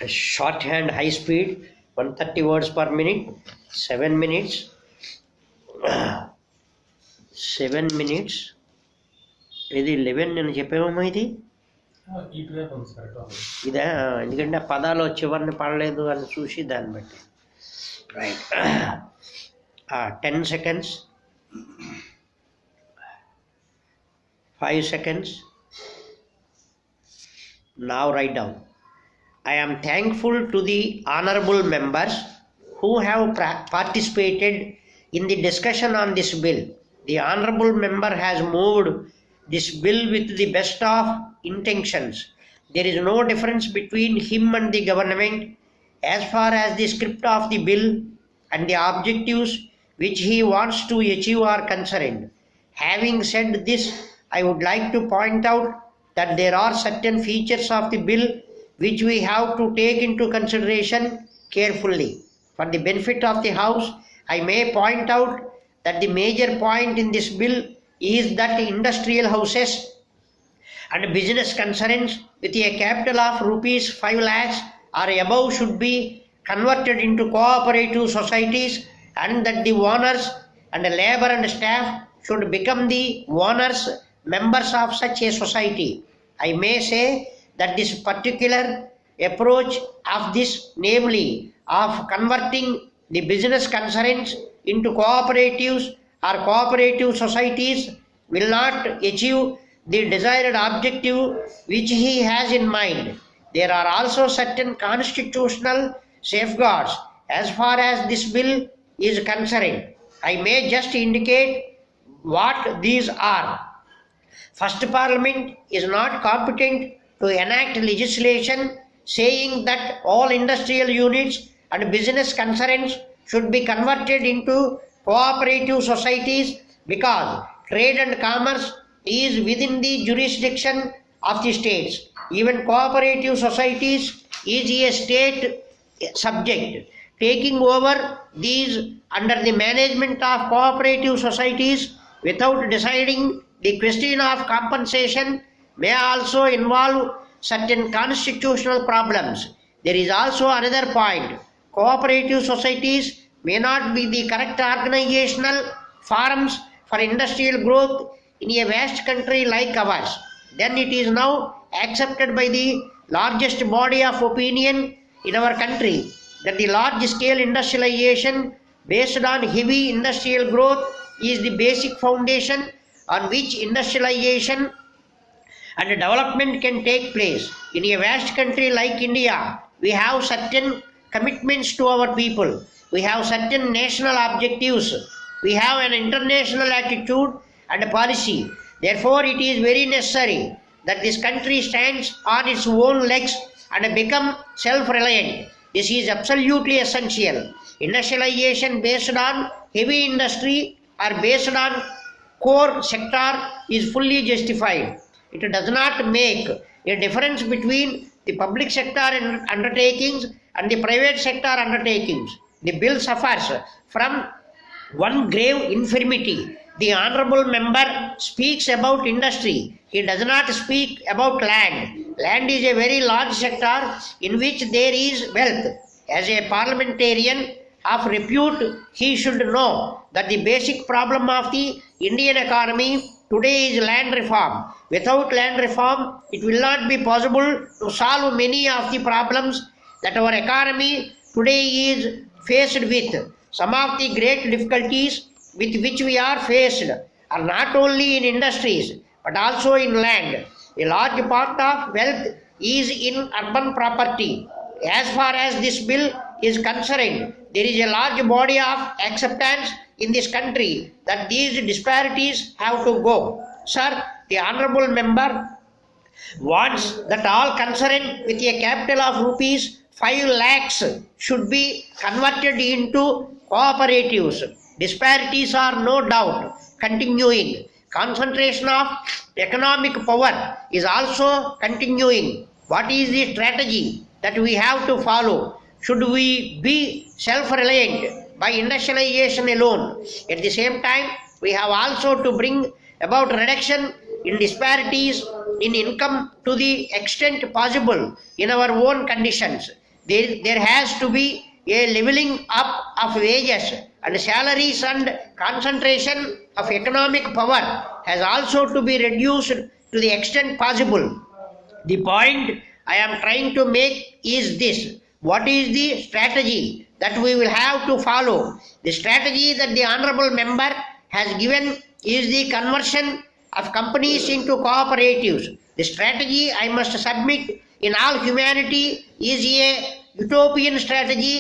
Shorthand high speed 130 words per minute, 7 minutes. 7 minutes. ఇది 11 నేను చెప్పామమ్మా ఇది ఇదా, ఎందుకంటే పదాలు చివరిని పడలేదు అని చూసి దాన్ని బట్టి. Right. 10 seconds, 5 seconds. Now write down. I am thankful to the honorable members who have participated in the discussion on this bill. The honorable member has moved this bill with the best of intentions. There is no difference between him and the government as far as the script of the bill and the objectives which he wants to achieve are concerned. Having said this, I would like to point out that there are certain features of the bill which we have to take into consideration carefully. For the benefit of the House, I may point out that the major point in this bill is that industrial houses and business concerns with a capital of rupees 5 lakhs or above should be converted into cooperative societies, and that the owners and labor and staff should become the owners members of such a society. I may say that this particular approach of this, namely of converting the business concerns into cooperatives or cooperative societies, will not achieve the desired objective which he has in mind. There are also certain constitutional safeguards as far as this bill is concerned. I may just indicate what these are. First, Parliament is not competent to enact legislation saying that all industrial units and business concerns should be converted into cooperative societies, because trade and commerce is within the jurisdiction of the states. Even cooperative societies is a state subject. Taking over these under the management of cooperative societies without deciding the question of compensation may also involve certain constitutional problems. There is also another point. Cooperative societies may not be the correct organizational forms for industrial growth in a vast country like ours. Then it is now accepted by the largest body of opinion in our country that the large scale industrialization based on heavy industrial growth is the basic foundation on which industrialization and development can take place. In a vast country like India, we have certain commitments to our people. We have certain national objectives. We have an international attitude and policy. Therefore, it is very necessary that this country stands on its own legs and become self-reliant. This is absolutely essential. Industrialization based on heavy industry or based on core sector is fully justified. It does not make a difference between the public sector undertakings and the private sector undertakings. The bill suffers from one grave infirmity. The honorable member speaks about industry. He does not speak about land. Land is a very large sector in which there is wealth. As a parliamentarian of repute, he should know that the basic problem of the Indian economy today is land reform. Without land reform, it will not be possible to solve many of the problems that our economy today is faced with. Some of the great difficulties with which we are faced are not only in industries but also in land. A large part of wealth is in urban property. As far as this bill is concerned, there is a large body of acceptance in this country that these disparities have to go. Sir, the honorable member wants that all concerned with a capital of rupees 5 lakhs should be converted into cooperatives. Disparities are no doubt continuing. Concentration of economic power is also continuing. What is the strategy that we have to follow? Should we be self-reliant by industrialization alone? At the same time, we have also to bring about reduction in disparities in income to the extent possible in our own conditions. There has to be a leveling up of wages and salaries, and concentration of economic power has also to be reduced to the extent possible. The point I am trying to make is this: what is the strategy that we will have to follow? The strategy that the honorable member has given is the conversion of companies into cooperatives. The strategy, I must submit, in all humanity is a utopian strategy,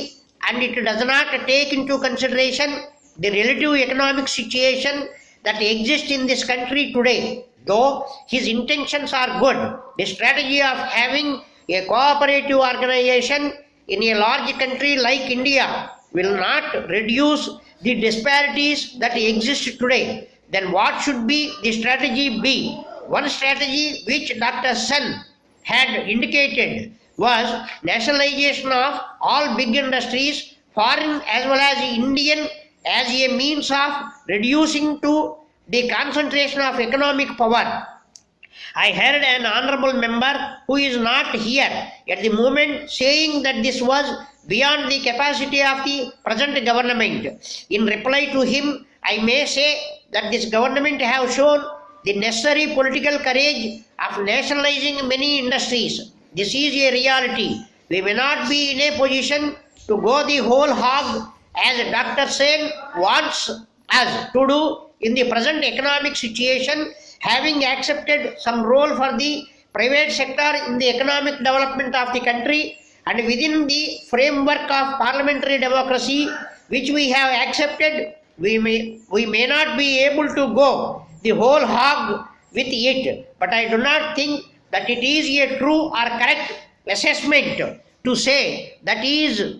and it does not take into consideration the relative economic situation that exists in this country today. Though his intentions are good, the strategy of having a cooperative organization in a large country like India will not reduce the disparities that exist today. Then what should be the strategy be? One strategy which Dr. Sen had indicated was nationalization of all big industries, foreign as well as Indian, as a means of reducing to the concentration of economic power. I heard an honorable member who is not here at the moment saying that this was beyond the capacity of the present government. In reply to him, I may say that this government have shown the necessary political courage of nationalizing many industries. This is a reality. We may not be in a position to go the whole hog as Dr. Sen wants us to do in the present economic situation, having accepted some role for the private sector in the economic development of the country, and within the framework of parliamentary democracy which we have accepted, we may not be able to go the whole hog with it. But I do not think that it is a true or correct assessment to say that is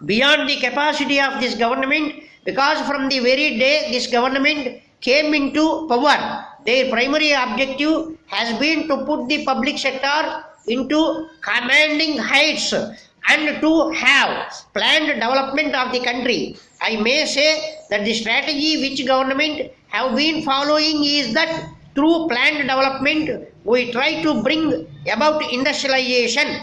beyond the capacity of this government, because from the very day this government came into power, their primary objective has been to put the public sector into commanding heights and to have planned development of the country. I may say that the strategy which government have been following is that through planned development we try to bring about industrialization.